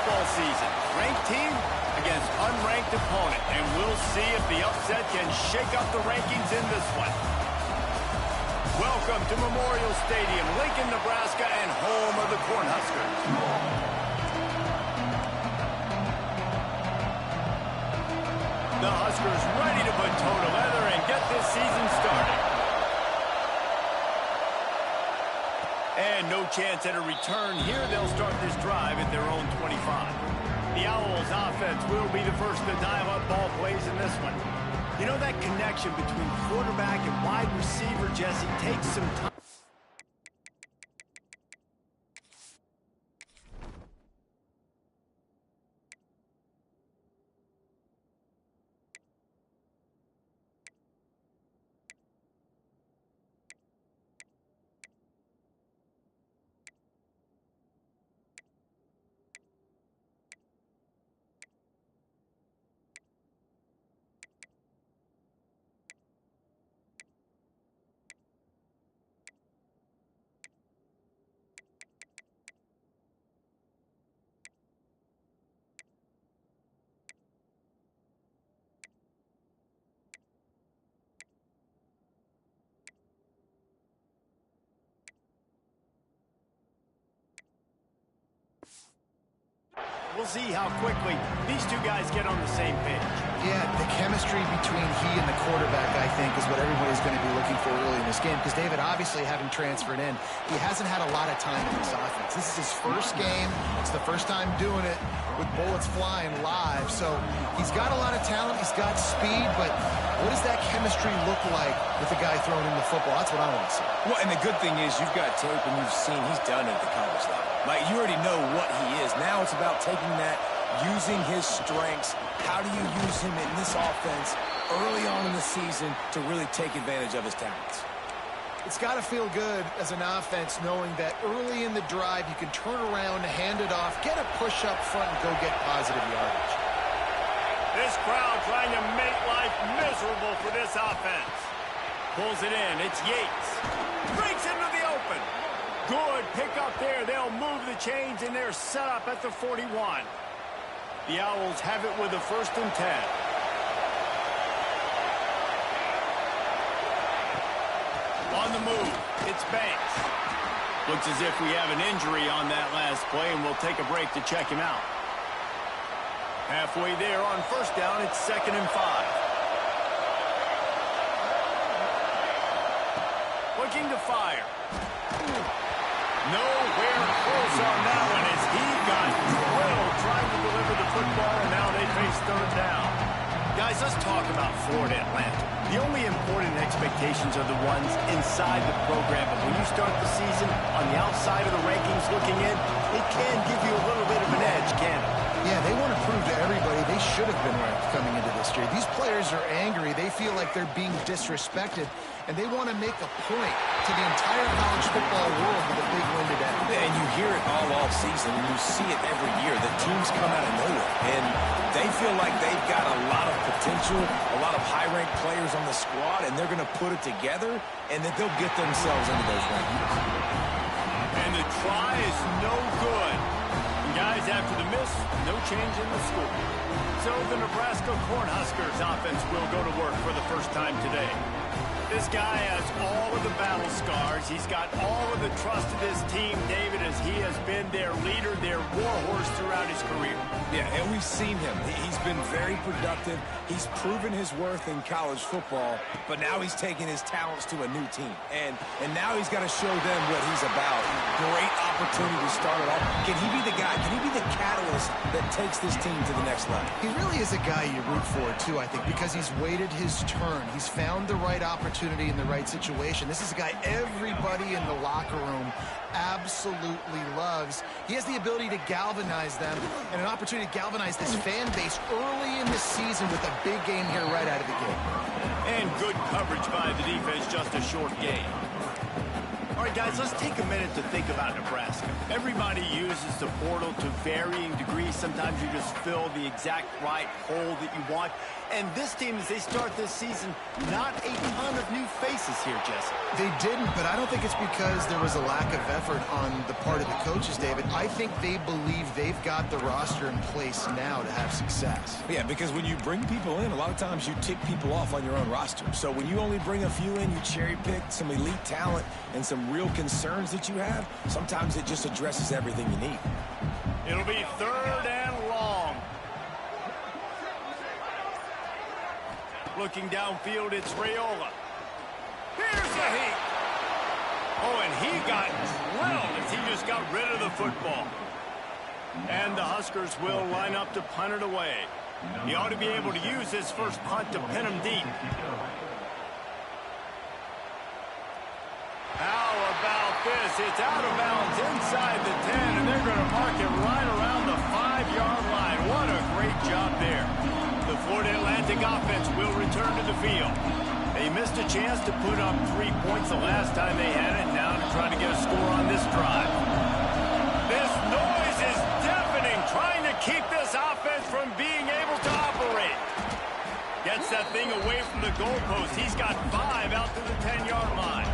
football season. Ranked team against unranked opponent. And we'll see if the upset can shake up the rankings in this one. Welcome to Memorial Stadium, Lincoln, Nebraska, and home of the Cornhuskers. The Huskers ready to put toe to leather and get this season started. And no chance at a return here. They'll start this drive at their own 25. The Owls offense will be the first to dial up ball plays in this one. You know, that connection between quarterback and wide receiver, Jesse, takes some time. We'll see how quickly these two guys get on the same page. Yeah, the chemistry between he and the quarterback, I think, is what everybody's going to be looking for early in this game. Because David, obviously, having transferred in, he hasn't had a lot of time in this offense. This is his first game. It's the first time doing it with bullets flying live. So he's got a lot of talent. He's got speed. But what does that chemistry look like with the guy throwing in the football? That's what I want to see. Well, and the good thing is you've got tape and you've seen he's done it at the college level. Like, you already know what he is. Now it's about taking that, using his strengths. How do you use him in this offense early on in the season to really take advantage of his talents? It's got to feel good as an offense knowing that early in the drive you can turn around, hand it off, get a push up front, and go get positive yardage. This crowd trying to make life miserable for this offense. Pulls it in. It's Yates. Breaks into the open. Good pick up there. They'll move the chains, and they're set up at the 41. The Owls have it with a 1st and 10. On the move, it's Banks. Looks as if we have an injury on that last play, and we'll take a break to check him out. Halfway there on 1st down, it's 2nd and 5. Looking to fire. Nowhere close on that one as he got drilled trying to deliver the football, and now they face 3rd down. Guys, let's talk about Florida Atlantic. The only important expectations are the ones inside the program, but when you start the season on the outside of the rankings looking in, it can give you a little bit of an edge, can't it? Yeah, they want to prove to everybody they should have been ranked coming into this year. These players are angry. They feel like they're being disrespected, and they want to make a point to the entire college football world with a big win today. And you hear it all season, and you see it every year. The teams come out of nowhere, and they feel like they've got a lot of potential, a lot of high-ranked players on the squad, and they're going to put it together, and that they'll get themselves into those rankings. And the try is no good. Guys, after the miss, no change in the score. So the Nebraska Cornhuskers offense will go to work for the first time today. This guy has all of the battle scars. He's got all of the trust of his team, David, as he has been their leader, their warhorse throughout his career. Yeah, and we've seen him. He's been very productive. He's proven his worth in college football, but now he's taking his talents to a new team. And now he's got to show them what he's about. Great opportunity to start it off. Can he be the guy? Can he be the catalyst that takes this team to the next level? He really is a guy you root for, too, I think, because he's waited his turn. He's found the right opportunity in the right situation. This is a guy everybody in the locker room absolutely loves. He has the ability to galvanize them and an opportunity to galvanize this fan base early in the season with a big game here right out of the gate. And good coverage by the defense, just a short game. All right, guys, let's take a minute to think about Nebraska. Everybody uses the portal to varying degrees. Sometimes you just fill the exact right hole that you want. And this team, as they start this season, not a ton of new faces here, Jesse. They didn't, but I don't think it's because there was a lack of effort on the part of the coaches, David. I think they believe they've got the roster in place now to have success. Yeah, because when you bring people in, a lot of times you tick people off on your own roster. So when you only bring a few in, you cherry-pick some elite talent and some real concerns that you have, sometimes it just addresses everything you need. It'll be 3rd and long. Looking downfield, it's Raiola. Here's the heat. Oh, and he got drilled as he just got rid of the football. And the Huskers will line up to punt it away. He ought to be able to use his first punt to pin him deep. How about this? It's out of bounds inside the 10, and they're going to mark it right around the 5-yard line. What a great job there. The Florida Atlantic offense will return to the field. They missed a chance to put up 3 points the last time they had it. Now to try to get a score on this drive. This noise is deafening, trying to keep this offense from being able to operate. Gets that thing away from the goalpost. He's got 5 out to the 10-yard line.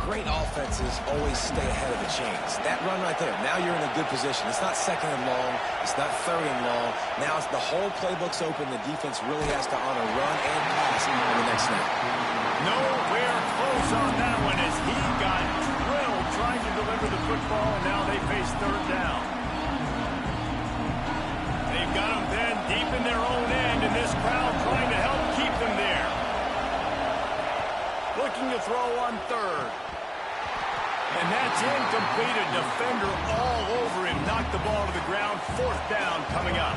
Great offenses always stay ahead of the chains. That run right there, now you're in a good position. It's not 2nd and long. It's not 3rd and long. Now it's the whole playbook's open. The defense really has to honor run and pass on the next snap. Nowhere close on that one as he got drilled trying to deliver the football, and now they face 3rd down. They've got them then deep in their own end, and this crowd trying to help keep them there. Looking to throw on 3rd. And that's incomplete. A defender all over him. Knocked the ball to the ground. 4th down coming up.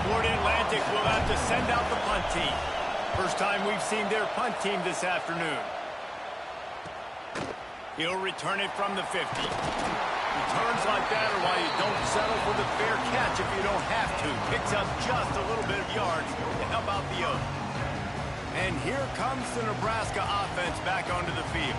Florida Atlantic will have to send out the punt team. First time we've seen their punt team this afternoon. He'll return it from the 50. Returns like that are why you don't settle for the fair catch if you don't have to. Picks up just a little bit of yards to help out the Oaks. And here comes the Nebraska offense back onto the field.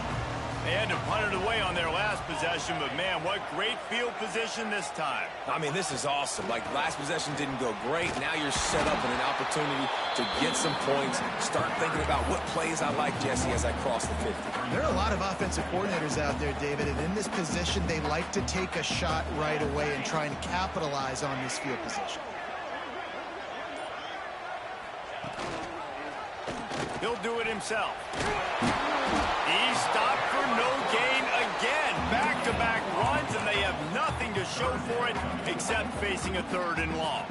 They had to punt it away on their last possession, but man, what great field position this time. I mean, this is awesome. Like, last possession didn't go great. Now you're set up in an opportunity to get some points. Start thinking about what plays I like, Jesse, as I cross the 50. There are a lot of offensive coordinators out there, David, and in this position, they like to take a shot right away and try and capitalize on this field position. He'll do it himself. He stopped for no gain again. Back-to-back runs, and they have nothing to show for it except facing a 3rd and long.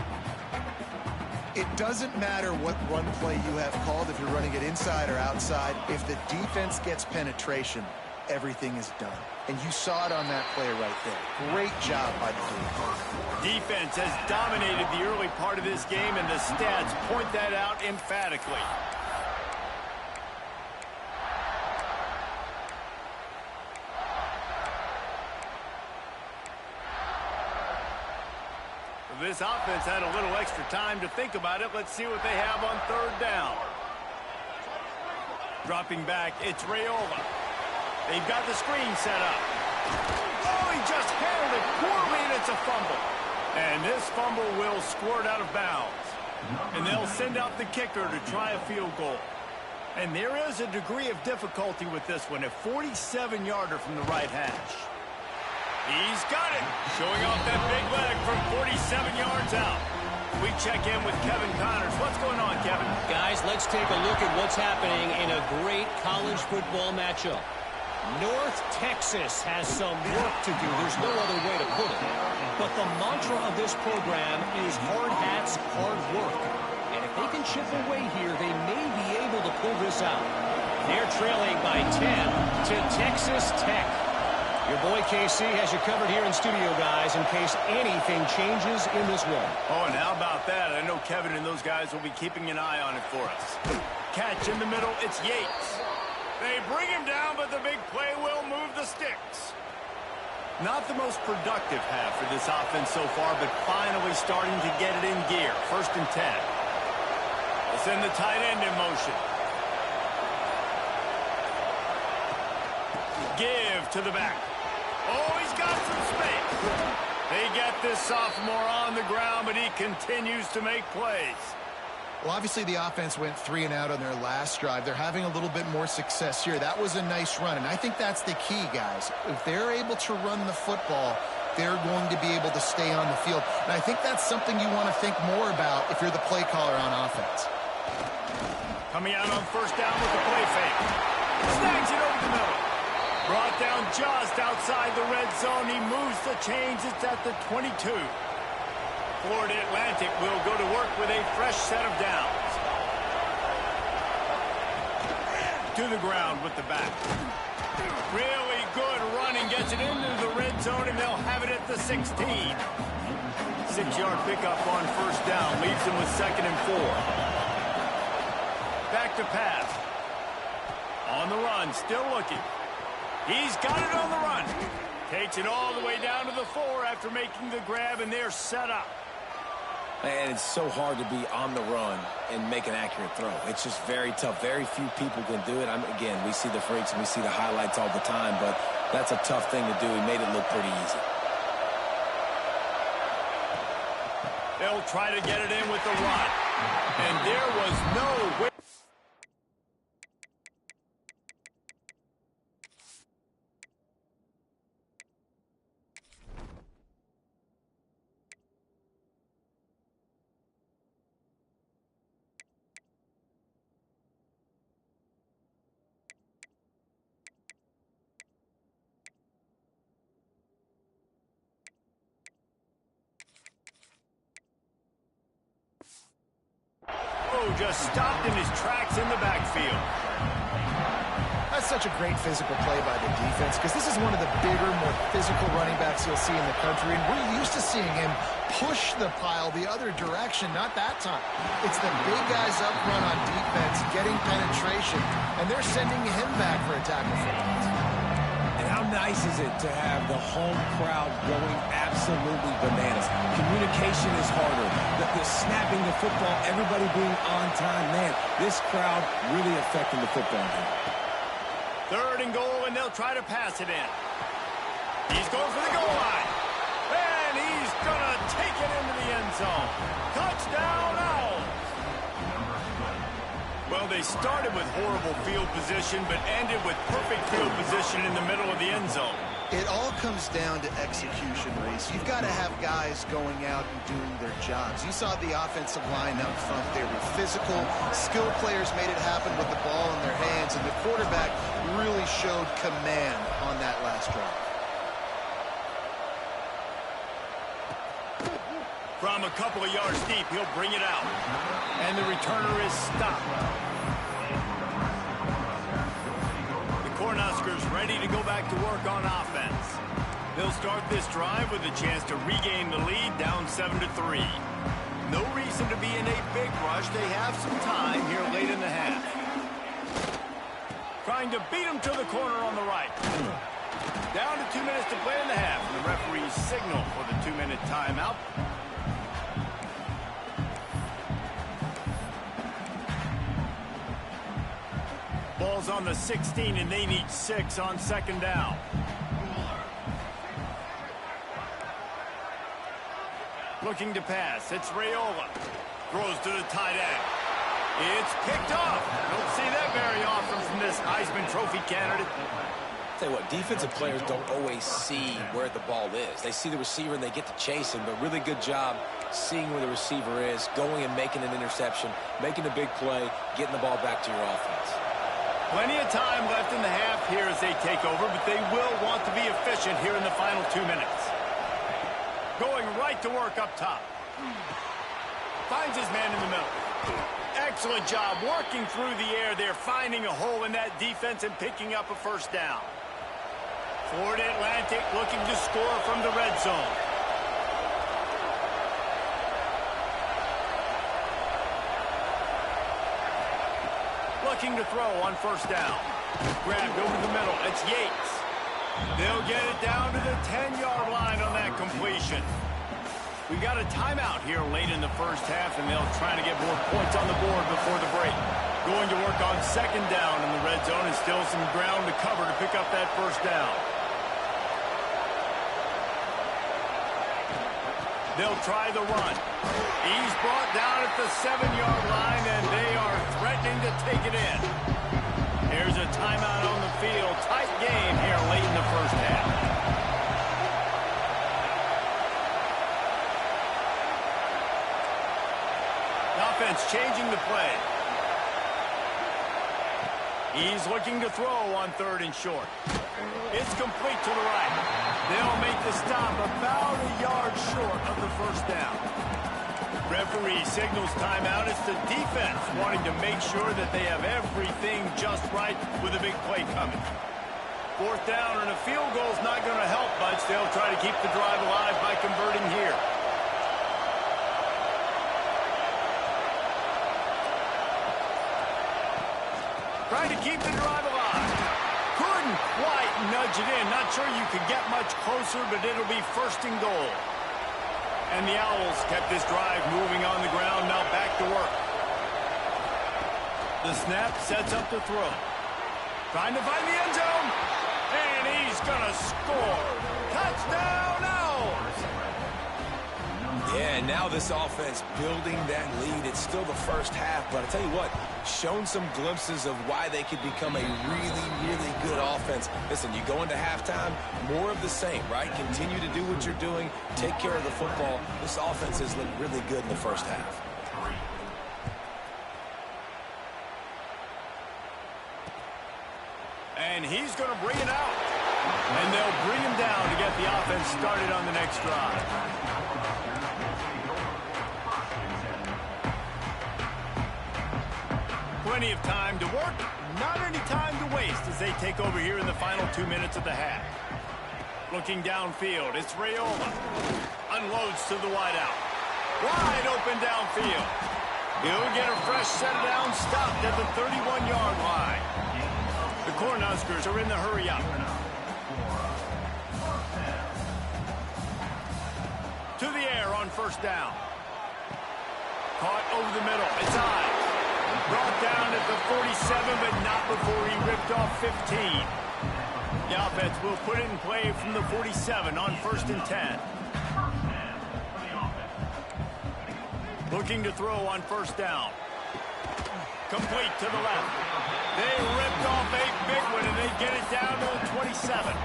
It doesn't matter what run play you have called, if you're running it inside or outside. If the defense gets penetration, everything is done. And you saw it on that play right there. Great job by the defense. Defense has dominated the early part of this game, and the stats point that out emphatically. This offense had a little extra time to think about it. Let's see what they have on 3rd down. Dropping back, it's Raiola. They've got the screen set up. Oh, he just handled it poorly, and it's a fumble. And this fumble will squirt out of bounds. And they'll send out the kicker to try a field goal. And there is a degree of difficulty with this one, a 47-yarder from the right hash. He's got it, showing off that big leg from 47 yards out. We check in with Kevin Connors. What's going on, Kevin? Guys, let's take a look at what's happening in a great college football matchup. North Texas has some work to do. There's no other way to put it. But the mantra of this program is hard hats, hard work. And if they can chip away here, they may be able to pull this out. They're trailing by 10 to Texas Tech. Your boy KC has you covered here in studio, guys, in case anything changes in this one. Oh, and how about that? I know Kevin and those guys will be keeping an eye on it for us. Catch in the middle, it's Yates. They bring him down, but the big play will move the sticks. Not the most productive half for this offense so far, but finally starting to get it in gear. 1st and 10. We'll send the tight end in motion. give to the back. Oh, he's got some space. They get this sophomore on the ground, but he continues to make plays. Well, obviously the offense went 3 and out on their last drive. They're having a little bit more success here. That was a nice run, and I think that's the key, guys. If they're able to run the football, they're going to be able to stay on the field. And I think that's something you want to think more about if you're the play caller on offense. Coming out on first down with the play fake. Snags it over the middle. Brought down just outside the red zone. He moves the chains. It's at the 22. Florida Atlantic will go to work with a fresh set of downs. To the ground with the back. Really good running. Gets it into the red zone, and they'll have it at the 16. 6-yard pickup on first down. Leaves them with 2nd and 4. Back to pass. On the run. Still looking. He's got it on the run. Takes it all the way down to the 4 after making the grab, and they're set up. And it's so hard to be on the run and make an accurate throw. It's just very tough. Very few people can do it. Again, we see the freaks and we see the highlights all the time, but that's a tough thing to do. He made it look pretty easy. They'll try to get it in with the run. And there was no way. Just stopped in his tracks in the backfield. That's such a great physical play by the defense because this is one of the bigger, more physical running backs you'll see in the country, and we're used to seeing him push the pile the other direction. Not that time. It's the big guys up front on defense getting penetration, and they're sending him back for a tackle for loss. And how nice is it to have the home crowd going absolutely bananas? Communication is harder. The snapping the football, everybody being on time. Man, this crowd really affecting the football game. 3rd and goal, and they'll try to pass it in. He's going for the goal line. And he's going to take it into the end zone. Touchdown, Owls. Well, they started with horrible field position, but ended with perfect field position in the middle of the end zone. It all comes down to execution, Reese. You've got to have guys going out and doing their jobs. You saw the offensive line up front. They were physical. Skilled players made it happen with the ball in their hands, and the quarterback really showed command on that last drive. From a couple of yards deep, he'll bring it out. And the returner is stopped. The Cornhuskers ready to go back to work on offense. They'll start this drive with a chance to regain the lead, down 7-3. No reason to be in a big rush. They have some time here late in the half. Trying to beat him to the corner on the right. Down to 2 minutes to play in the half. And the referees signal for the 2-minute timeout. Ball's on the 16, and they need 6 on 2nd down. Looking to pass. It's Raiola. Throws to the tight end. It's picked off. Don't see that very often from this Heisman Trophy candidate. Tell you what, defensive players don't always see where the ball is. They see the receiver and they get to chase him, but really good job seeing where the receiver is, going and making an interception, making a big play, getting the ball back to your offense. Plenty of time left in the half here as they take over, but they will want to be efficient here in the final 2 minutes. Going right to work up top. Finds his man in the middle. Excellent job working through the air there, finding a hole in that defense and picking up a first down. Florida Atlantic looking to score from the red zone. Looking to throw on first down. Grabbed over the middle. It's Yates. They'll get it down to the 10-yard line on that completion. We got a timeout here late in the first half, and they'll try to get more points on the board before the break. Going to work on second down in the red zone, and still some ground to cover to pick up that first down. They'll try the run. He's brought down at the 7-yard line, and they are threatening to take it in. Here's a timeout on the field. Tight game here late in the first half. Offense changing the play. He's looking to throw on 3rd and short. It's complete to the right. They'll make the stop about a yard short of the first down. Referee signals timeout. It's the defense wanting to make sure that they have everything just right with a big play coming. 4th down, and a field goal is not going to help much. They'll try to keep the drive alive by converting here. Trying to keep the drive alive. Couldn't quite nudge it in. Not sure you could get much closer, but it'll be 1st and goal. And the Owls kept this drive moving on the ground. Now back to work. The snap sets up the throw. Trying to find the end zone. And he's going to score. Touchdown, Owls! Yeah, now this offense building that lead. It's still the first half, but I tell you what, shown some glimpses of why they could become a really, really good offense. Listen, you go into halftime, more of the same, right? Continue to do what you're doing, take care of the football. This offense has looked really good in the first half. And he's going to bring it out. And they'll bring him down to get the offense started on the next drive. Plenty of time to work, not any time to waste as they take over here in the final 2 minutes of the half. Looking downfield, it's Raiola. Unloads to the wideout. Wide open downfield. He'll get a fresh set of downs, stopped at the 31-yard line. The Cornhuskers are in the hurry-up. To the air on 1st down. Caught over the middle. It's high. Brought down at the 47, but not before he ripped off 15. The offense will put it in play from the 47 on 1st and 10. Looking to throw on 1st down. Complete to the left. They ripped off a big one, and they get it down to the 27.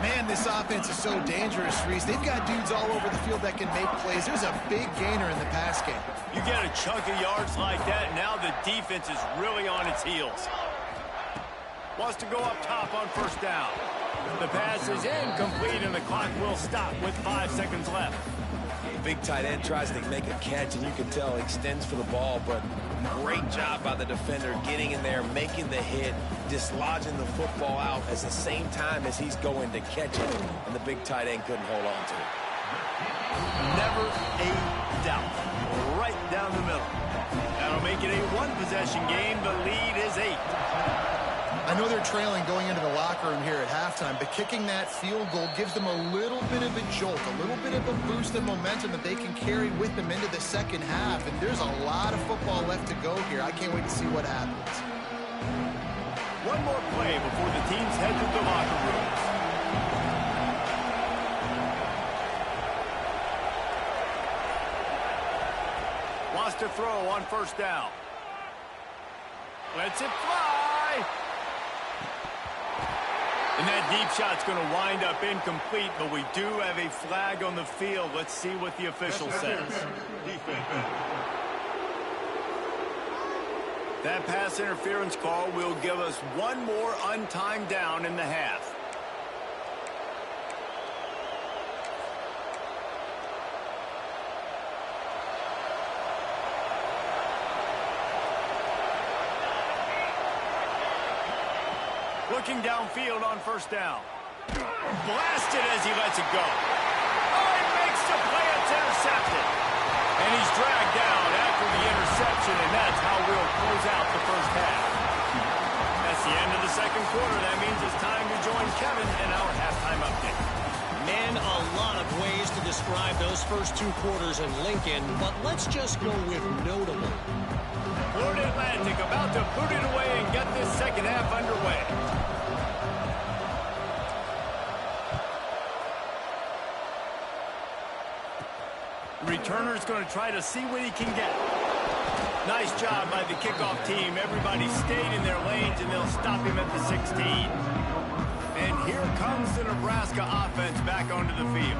Man, this offense is so dangerous, Reese. They've got dudes all over the field that can make plays. There's a big gainer in the pass game. You get a chunk of yards like that, now the defense is really on its heels. Wants to go up top on 1st down. The pass is incomplete, and the clock will stop with 5 seconds left. Big tight end tries to make a catch, and you can tell he extends for the ball, but great job by the defender getting in there, making the hit, dislodging the football out at the same time as he's going to catch it, and the big tight end couldn't hold on to it. Never a doubt. Right down the middle. That'll make it a 1-possession game. The lead is 8. I know they're trailing going into the locker room here at halftime, but kicking that field goal gives them a little bit of a jolt, a little bit of a boost of momentum that they can carry with them into the second half. And there's a lot of football left to go here. I can't wait to see what happens. One more play before the teams head to the locker rooms. Wants to throw on 1st down. Lets it fly. And that deep shot's going to wind up incomplete, but we do have a flag on the field. Let's see what the official says. That pass interference call will give us one more untimed down in the half. Looking downfield on 1st down. Blasted as he lets it go. Oh, he makes the play. It's intercepted. And he's dragged down after the interception, and that's how we'll close out the first half. That's the end of the second quarter. That means it's time to join Kevin in our halftime update. Man, a lot of ways to describe those first 2 quarters in Lincoln, but let's just go with notable. Florida Atlantic about to put it away and get this second half underway. Returner's going to try to see what he can get. Nice job by the kickoff team. Everybody stayed in their lanes, and they'll stop him at the 16. And here comes the Nebraska offense back onto the field.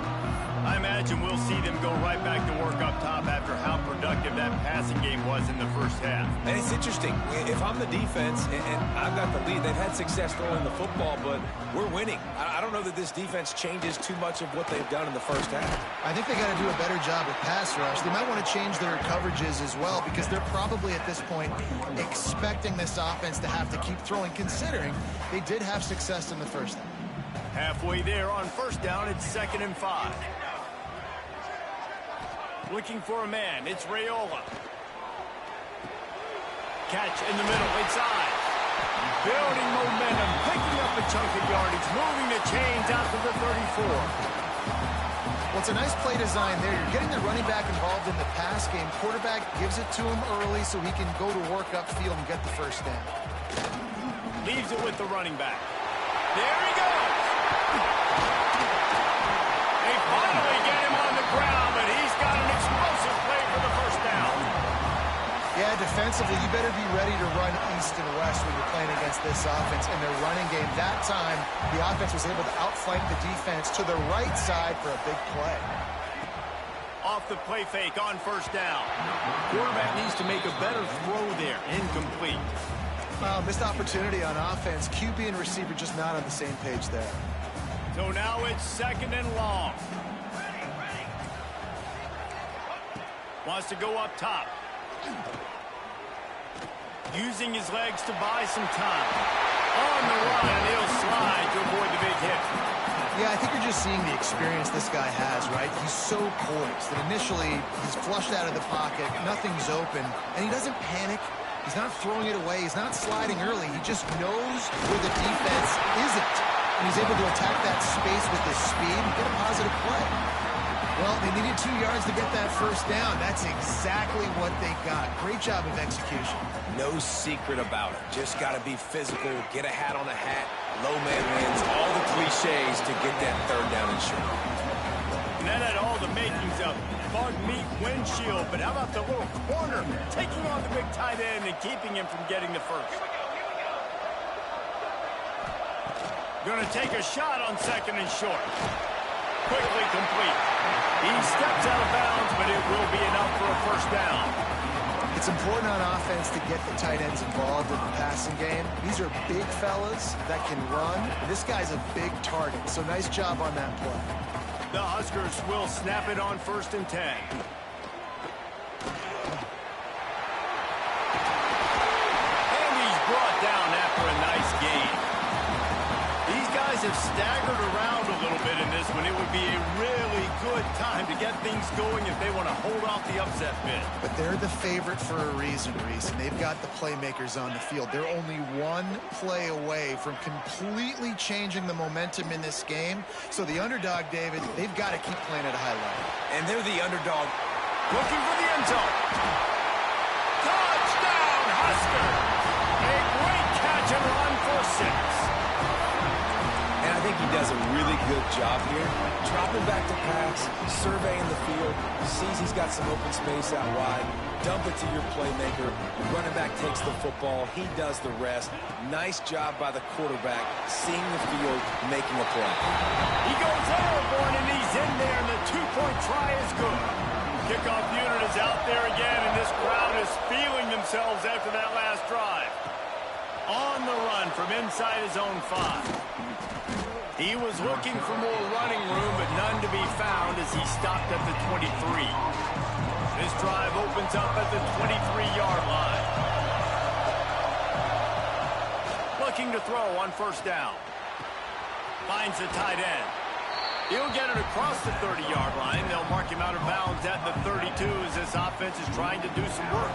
I imagine we'll see them go right back to work up top after how productive that passing game was in the first half. And it's interesting. If I'm the defense and I've got the lead, they've had success throwing the football, but we're winning. I don't know that this defense changes too much of what they've done in the first half. I think they got to do a better job with pass rush. They might want to change their coverages as well because they're probably at this point expecting this offense to have to keep throwing, considering they did have success in the first half. Halfway there on first down, it's 2nd and 5. Looking for a man, it's Raiola. Catch in the middle, inside. Building momentum, picking up a chunk of yardage, moving the chains out to the 34. Well, it's a nice play design there. You're getting the running back involved in the pass game. Quarterback gives it to him early so he can go to work upfield and get the first down. Leaves it with the running back. There he goes. They finally get him on the ground, but he's got an explosive play for the first down. Yeah, defensively, you better be ready to run east and west when you're playing against this offense. In their running game, that time, the offense was able to outflank the defense to the right side for a big play. Off the play fake on first down. Quarterback needs to make a better throw there. Incomplete. Missed opportunity on offense. QB and receiver just not on the same page there. So now it's 2nd and long. Wants to go up top. Using his legs to buy some time. On the run, and he'll slide to avoid the big hit. Yeah, I think you're just seeing the experience this guy has, right? He's so poised that initially he's flushed out of the pocket, nothing's open, and he doesn't panic. He's not throwing it away. He's not sliding early. He just knows where the defense isn't. And he's able to attack that space with his speed and get a positive play. Well, they needed 2 yards to get that first down. That's exactly what they got. Great job of execution. No secret about it. Just got to be physical, get a hat on a hat, low man wins, all the cliches to get that 3rd down and short. And that had all the makings of bug meat windshield, but how about the little corner taking on the big tight end and keeping him from getting the first? Going to take a shot on 2nd and short. Quickly complete. He steps out of bounds, but it will be enough for a first down. It's important on offense to get the tight ends involved in the passing game. These are big fellas that can run. This guy's a big target, so nice job on that play. The Huskers will snap it on 1st and 10. And he's brought down after a nice gain. These guys have staggered around a little bit in this one. It would be a really good time to get things going if they want to hold off the upset bid. But they're the favorite for a reason, Reese, and they've got the playmakers on the field. They're only one play away from completely changing the momentum in this game. So the underdog, David, they've got to keep playing at a high level. And they're the underdog. Looking for the end zone. Touchdown, Husker! A great catch and run for 6. And I think he does a really good job here. Dropping back to pass, surveying the field, sees he's got some open space out wide, dump it to your playmaker. The running back takes the football. He does the rest. Nice job by the quarterback, seeing the field, making a play. He goes airborne, and he's in there, and the 2-point try is good. Kickoff unit is out there again, and this crowd is feeling themselves after that last drive. On the run from inside his own 5. He was looking for more running room, but none to be found as he stopped at the 23. This drive opens up at the 23-yard line. Looking to throw on first down. Finds the tight end. He'll get it across the 30-yard line. They'll mark him out of bounds at the 32 as this offense is trying to do some work.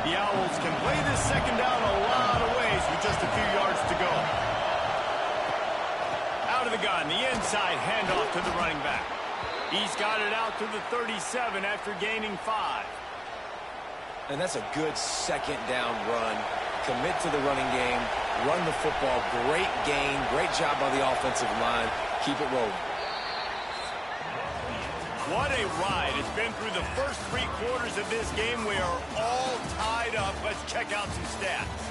The Owls can play this second down a lot of ways with just a few yards to go. out of the gun. The inside handoff to the running back. He's got it out to the 37 after gaining 5. And that's a good second down run. Commit to the running game. Run the football. Great gain. Great job by the offensive line. Keep it rolling. What a ride. It's been through the first 3 quarters of this game. We are all tied up. Let's check out some stats.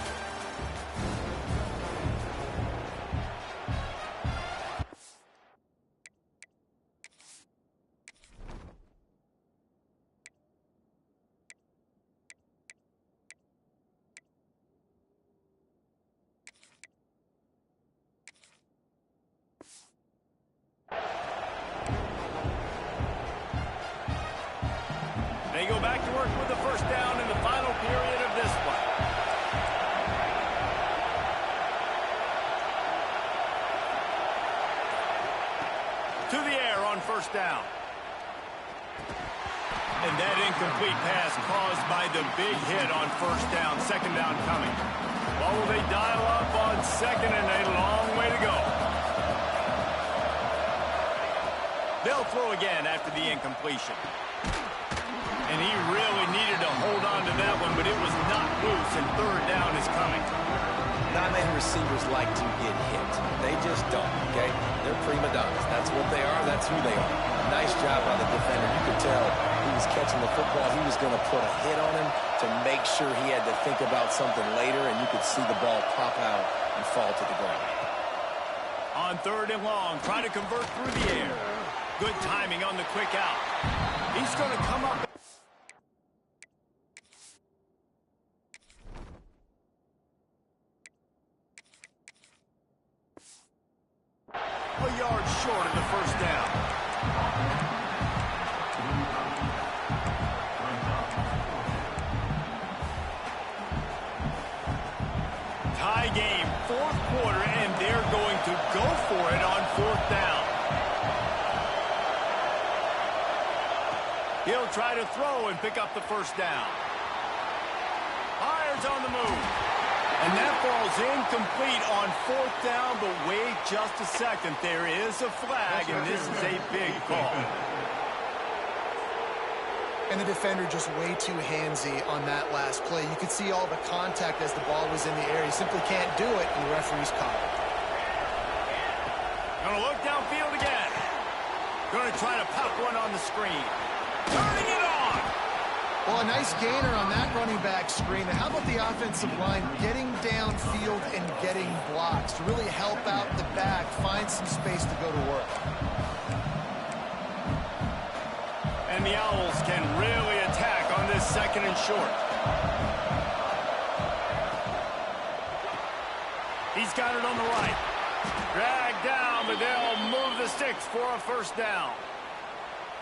They go back to work with the first down in the final period of this one. To the air on first down. And that incomplete pass caused by the big hit on first down. Second down coming. Well, will they dial up on second and a long way to go? They'll throw again after the incompletion. And he really needed to hold on to that one, but it was not loose, and third down is coming. Not many receivers like to get hit. They just don't, okay? They're prima donnas. That's what they are. That's who they are. Nice job by the defender. You could tell he was catching the football. He was going to put a hit on him to make sure he had to think about something later, and you could see the ball pop out and fall to the ground. On third and long, try to convert through the air. Good timing on the quick out. He's going to come up. A yard short of the first down. Tie game, fourth quarter, and they're going to go for it on fourth down. He'll try to throw and pick up the first down. Hires on the move. And that falls incomplete on fourth down, but wait just a second. There is a flag, and this is a big call. And the defender just way too handsy on that last play. You could see all the contact as the ball was in the air. He simply can't do it, and the referee's caught it. Gonna look downfield again. Gonna try to pop one on the screen. Turning it on. Well, a nice gainer on that running back screen. And how about the offensive line getting downfield and getting blocks to really help out the back, find some space to go to work. And the Owls can really attack on this second and short. He's got it on the right. Dragged down, but they'll move the sticks for a first down.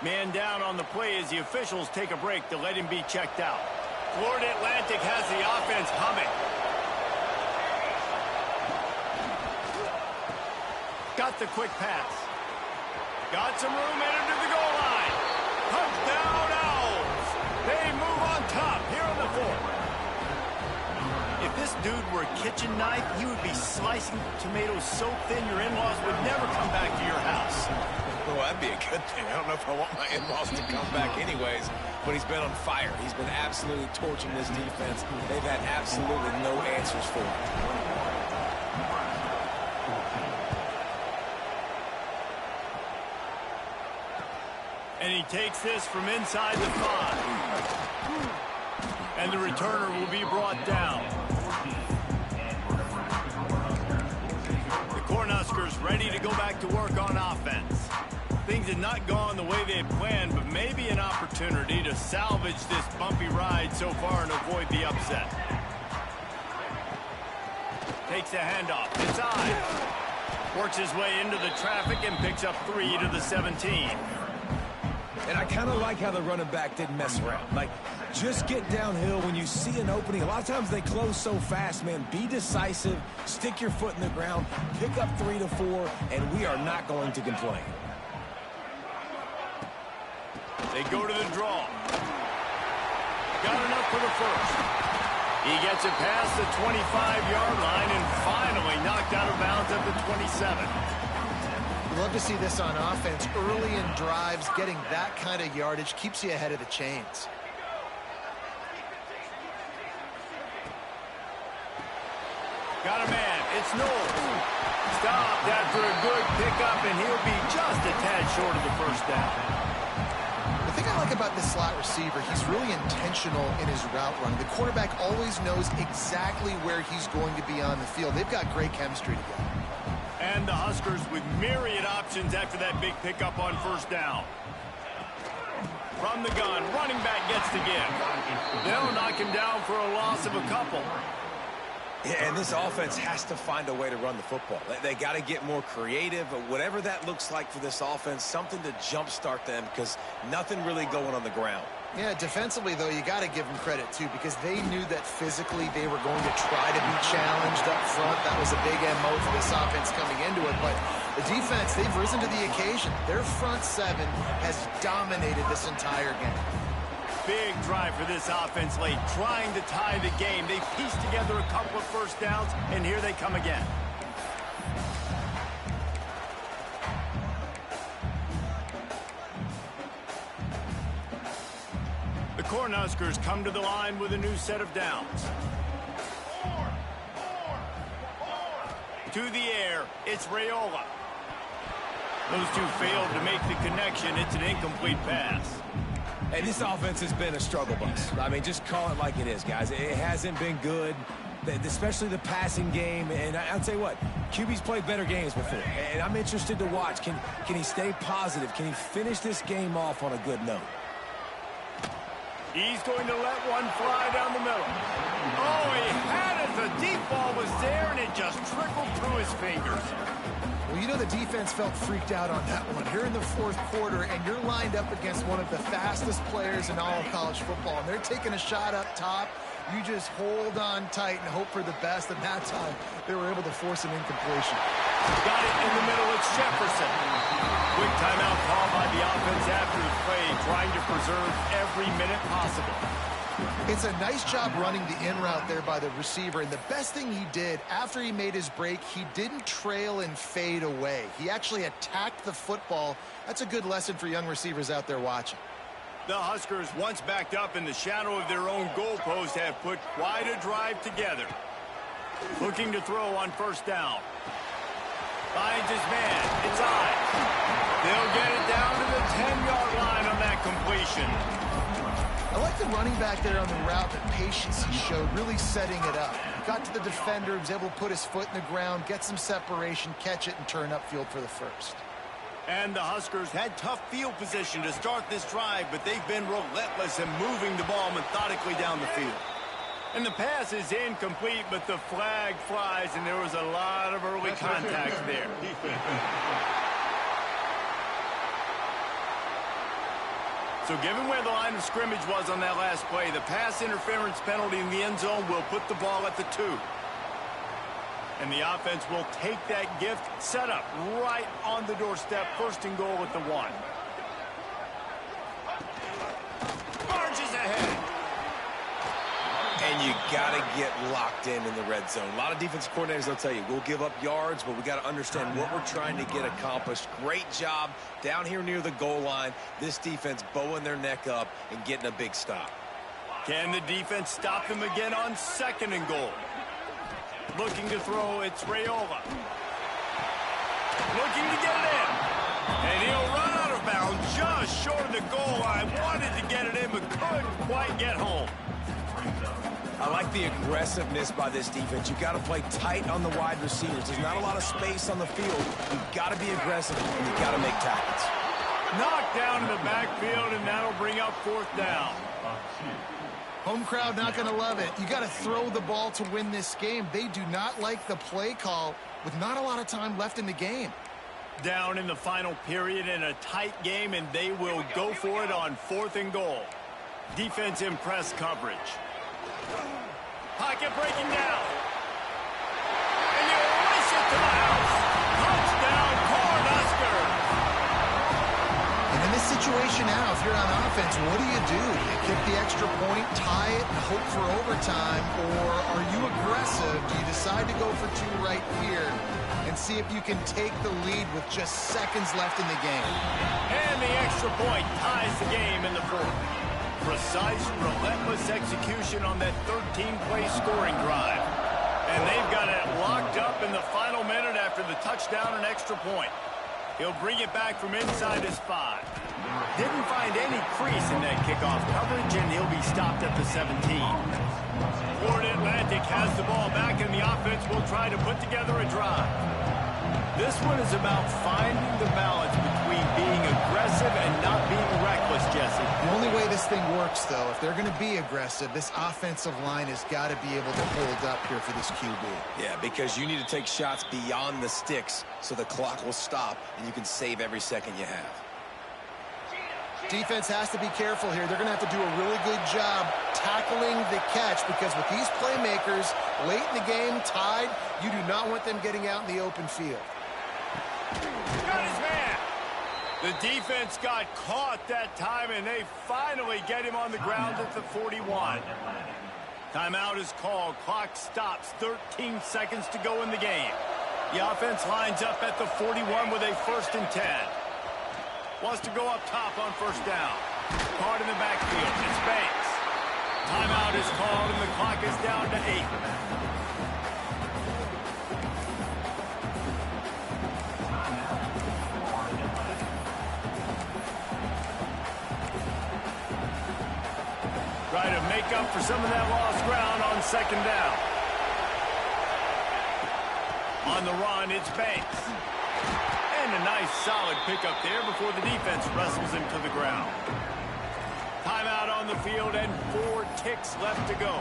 Man down on the play as the officials take a break to let him be checked out. Florida Atlantic has the offense humming. Got the quick pass. Got some room headed to the goal line. Touchdown Owls. They move on top here on the fourth. If this dude were a kitchen knife, he would be slicing tomatoes so thin your in-laws would never come back to your house. Well, that'd be a good thing. I don't know if I want my in-laws to come back anyways, but he's been on fire. He's been absolutely torching this defense. They've had absolutely no answers for him. And he takes this from inside the 5. And the returner will be brought down. The Cornhuskers ready to go back to work on offense. Things had not gone the way they had planned, but maybe an opportunity to salvage this bumpy ride so far and avoid the upset. Takes a handoff. Inside. Works his way into the traffic and picks up 3 to the 17. And I kind of like how the running back didn't mess around. Like, just get downhill when you see an opening. A lot of times they close so fast, man. Be decisive. Stick your foot in the ground. Pick up 3 to 4, and we are not going to complain. They go to the draw. Got enough for the first. He gets it past the 25-yard line and finally knocked out of bounds at the 27. love to see this on offense. Early in drives, getting that kind of yardage keeps you ahead of the chains. Got a man. It's Knowles. Stopped after a good pickup, and he'll be just a tad short of the first down. The thing I like about this slot receiver, he's really intentional in his route running. The quarterback always knows exactly where he's going to be on the field. They've got great chemistry together. And the Huskers with myriad options after that big pickup on first down. From the gun, running back gets the give. They'll knock him down for a loss of a couple. Yeah, and this offense has to find a way to run the football. They got to get more creative, but whatever that looks like for this offense, something to jumpstart them because nothing really going on the ground. Yeah, defensively, though, you got to give them credit, too, because they knew that physically they were going to try to be challenged up front. That was a big MO for this offense coming into it. But the defense, they've risen to the occasion. Their front seven has dominated this entire game. Big drive for this offense late, trying to tie the game. They pieced together a couple of first downs, and here they come again. The Cornhuskers come to the line with a new set of downs. To the air, it's Raiola. Those two failed to make the connection. It's an incomplete pass. And this offense has been a struggle bus. I mean, just call it like it is, guys. It hasn't been good, especially the passing game. And I'll tell you what, QB's played better games before. And I'm interested to watch. Can he stay positive? Can he finish this game off on a good note? He's going to let one fly down the middle. Oh, he had it. The deep ball was there, and it just trickled through his fingers. Well, you know the defense felt freaked out on that one. You're in the fourth quarter, and you're lined up against one of the fastest players in all of college football, and they're taking a shot up top. You just hold on tight and hope for the best, and that time they were able to force an incompletion. Got it in the middle. It's Jefferson. Quick timeout call by the offense after the play, trying to preserve every minute possible. It's a nice job running the in route there by the receiver, and the best thing he did after he made his break, he didn't trail and fade away. He actually attacked the football. That's a good lesson for young receivers out there watching. The Huskers, once backed up in the shadow of their own goalpost, have put quite a drive together. Looking to throw on first down. Finds his man. It's Ives. They'll get it down to the 10-yard line on that completion. I like the running back there on the route, the patience he showed, really setting it up. Got to the defender, was able to put his foot in the ground, get some separation, catch it, and turn upfield for the first. And the Huskers had tough field position to start this drive, but they've been relentless in moving the ball methodically down the field. And the pass is incomplete, but the flag flies, and there was a lot of early contact there. So given where the line of scrimmage was on that last play, the pass interference penalty in the end zone will put the ball at the 2. And the offense will take that gift, set up right on the doorstep, first and goal at the 1. Marches ahead. And you got to get locked in the red zone. A lot of defensive coordinators, they'll tell you, we'll give up yards, but we got to understand what we're trying to get accomplished. Great job down here near the goal line. This defense bowing their neck up and getting a big stop. Can the defense stop them again on second and goal? Looking to throw, it's Raiola. Looking to get it in. And he'll run out of bounds just short of the goal line. Wanted to get it in, but couldn't quite get home. I like the aggressiveness by this defense. You've got to play tight on the wide receivers. There's not a lot of space on the field. You've got to be aggressive, and you've got to make tackles. Knocked down in the backfield, and that'll bring up fourth down. Home crowd not going to love it. You got to throw the ball to win this game. They do not like the play call with not a lot of time left in the game. Down in the final period in a tight game, and they will go for it on fourth and goal. Defense in press coverage. Pocket breaking down. And you race it to the house. Touchdown, Cornhuskers. And in this situation now, if you're on offense, what do? Do you kick the extra point, tie it, and hope for overtime, or are you aggressive? Do you decide to go for two right here and see if you can take the lead with just seconds left in the game? And the extra point ties the game in the fourth. Precise, relentless execution on that 13-play scoring drive. And they've got it locked up in the final minute after the touchdown and extra point. He'll bring it back from inside his 5. Didn't find any crease in that kickoff coverage, and he'll be stopped at the 17. Florida Atlantic has the ball back, and the offense will try to put together a drive. This one is about finding the balance between being aggressive and not being reckless, Jesse. The only way this thing works, though, if they're going to be aggressive, this offensive line has got to be able to hold up here for this QB. Yeah, because you need to take shots beyond the sticks so the clock will stop and you can save every second you have. Defense has to be careful here. They're going to have to do a really good job tackling the catch because with these playmakers late in the game, tied, you do not want them getting out in the open field. Got his man. The defense got caught that time, and they finally get him on the ground at the 41. Timeout is called. Clock stops. 13 seconds to go in the game. The offense lines up at the 41 with a 1st and 10. Wants to go up top on 1st down. Caught in the backfield. It's Banks. Timeout is called, and the clock is down to 8. Try to make up for some of that lost ground on 2nd down. On the run, it's Banks. And a nice solid pickup there before the defense wrestles him to the ground. Timeout on the field and 4 ticks left to go.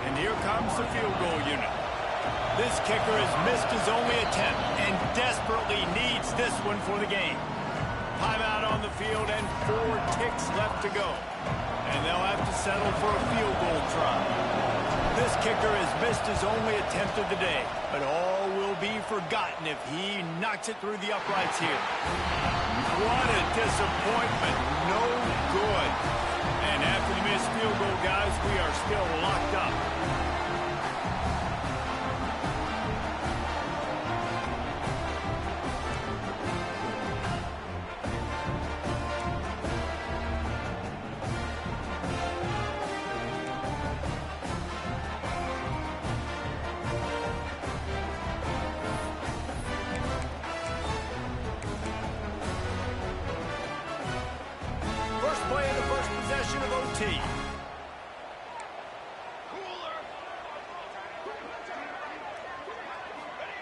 And here comes the field goal unit. This kicker has missed his only attempt and desperately needs this one for the game. Timeout on the field and 4 ticks left to go. And they'll have to settle for a field goal try. This kicker has missed his only attempt of the day, but all will be forgotten if he knocks it through the uprights here. What a disappointment. No good. And after the missed field goal, guys, we are still locked up.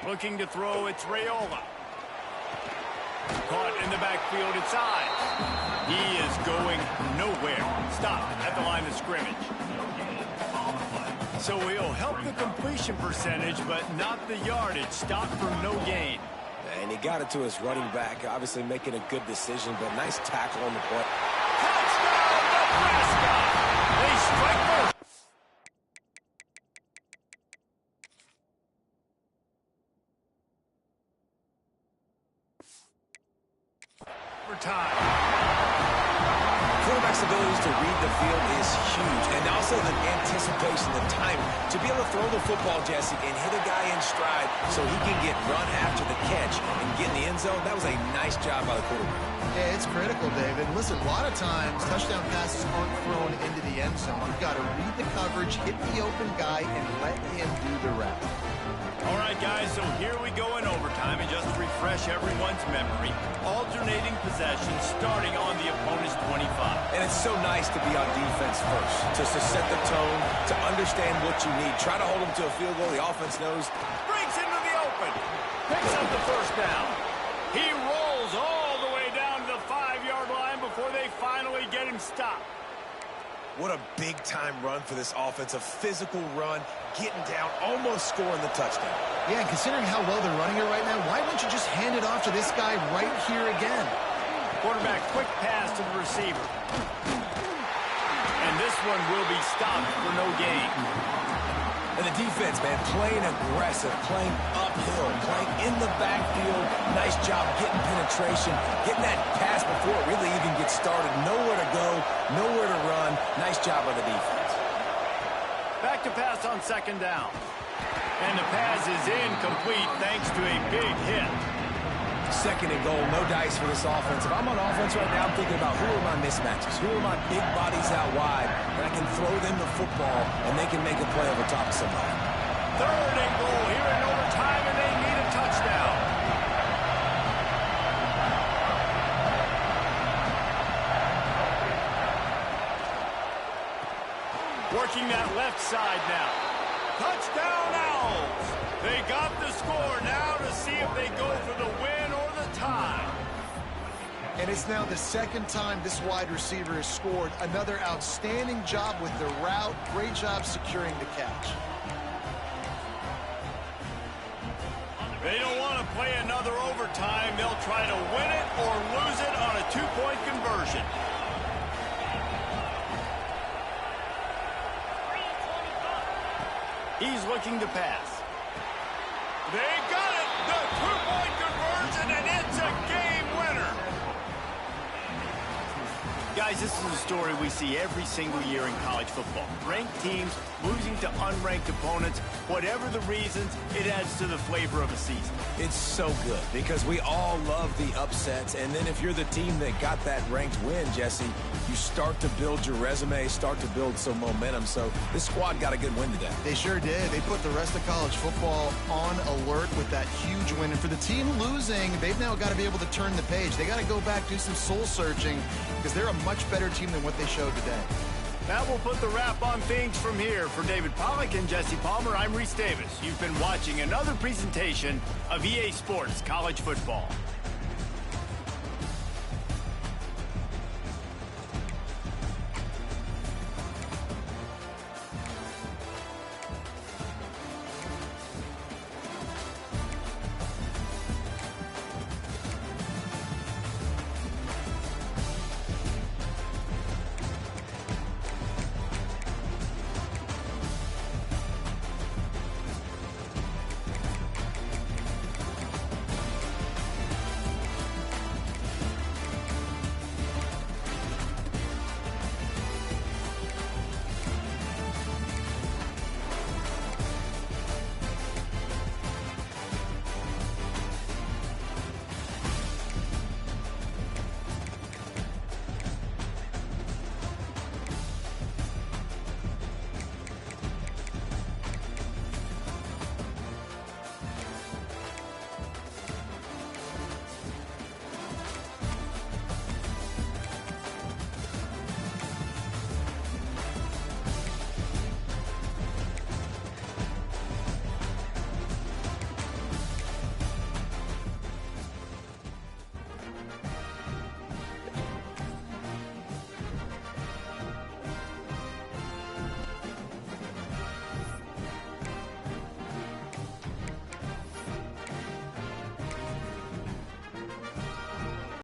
Looking to throw, it's Raiola. Caught in the backfield, it's Ives. He is going nowhere. Stopped at the line of scrimmage. So he'll help the completion percentage, but not the yardage. Stopped for no gain. And he got it to his running back, obviously making a good decision, but nice tackle on the play. Touchdown, Nebraska! They strike first. Time. Quarterback's abilities to read the field is huge, and also the anticipation, the time to be able to throw the football, Jesse, and hit a guy in stride so he can get run after the catch and get in the end zone. That was a nice job by the quarterback. Yeah, it's critical, David. Listen, a lot of times touchdown passes aren't thrown into the end zone. You've got to read the coverage, hit the open guy, and let him do the rest. All right, guys, so here we go in overtime, and just to refresh everyone's memory, alternating possession starting on the opponent's 25. And it's so nice to be on defense first, to set the tone, to understand what you need. Try to hold them to a field goal. The offense knows. Breaks into the open. Picks up the 1st down. He rolls all the way down to the 5-yard line before they finally get him stopped. What a big-time run for this offense. A physical run, getting down, almost scoring the touchdown. Yeah, and considering how well they're running it right now, why wouldn't you just hand it off to this guy right here again? Quarterback, quick pass to the receiver. And this one will be stopped for no gain. And the defense, man, playing aggressive, playing uphill, playing in the backfield. Nice job getting penetration, getting that pass before it really even gets started. Nowhere to go, nowhere to run. Nice job by the defense. Back to pass on second down. And the pass is incomplete thanks to a big hit. Second and goal, no dice for this offense. If I'm on offense right now, I'm thinking about who are my mismatches, who are my big bodies out wide, and I can throw them the football, and they can make a play over top of somebody. Third and goal here in overtime, and they need a touchdown. Working that left side now. Touchdown Owls! They got the score now to see if they go for the win or the tie. And it's now the second time this wide receiver has scored. Another outstanding job with the route. Great job securing the catch. They don't want to play another overtime. They'll try to win it or lose it on a two-point conversion. He's looking to pass. They got it! The two-point conversion, and it's a game winner! Guys, this is a story we see every single year in college football. Ranked teams losing to unranked opponents. Whatever the reasons, it adds to the flavor of a season. It's so good because we all love the upsets, and then if you're the team that got that ranked win, Jesse, you start to build your resume, start to build some momentum. So this squad got a good win today. They sure did. They put the rest of college football on alert with that huge win. And for the team losing, they've now got to be able to turn the page. They got to go back, do some soul searching, because they're a much better team than what they showed today. That will put the wrap on things from here. For David Pollack and Jesse Palmer, I'm Reese Davis. You've been watching another presentation of EA Sports College Football.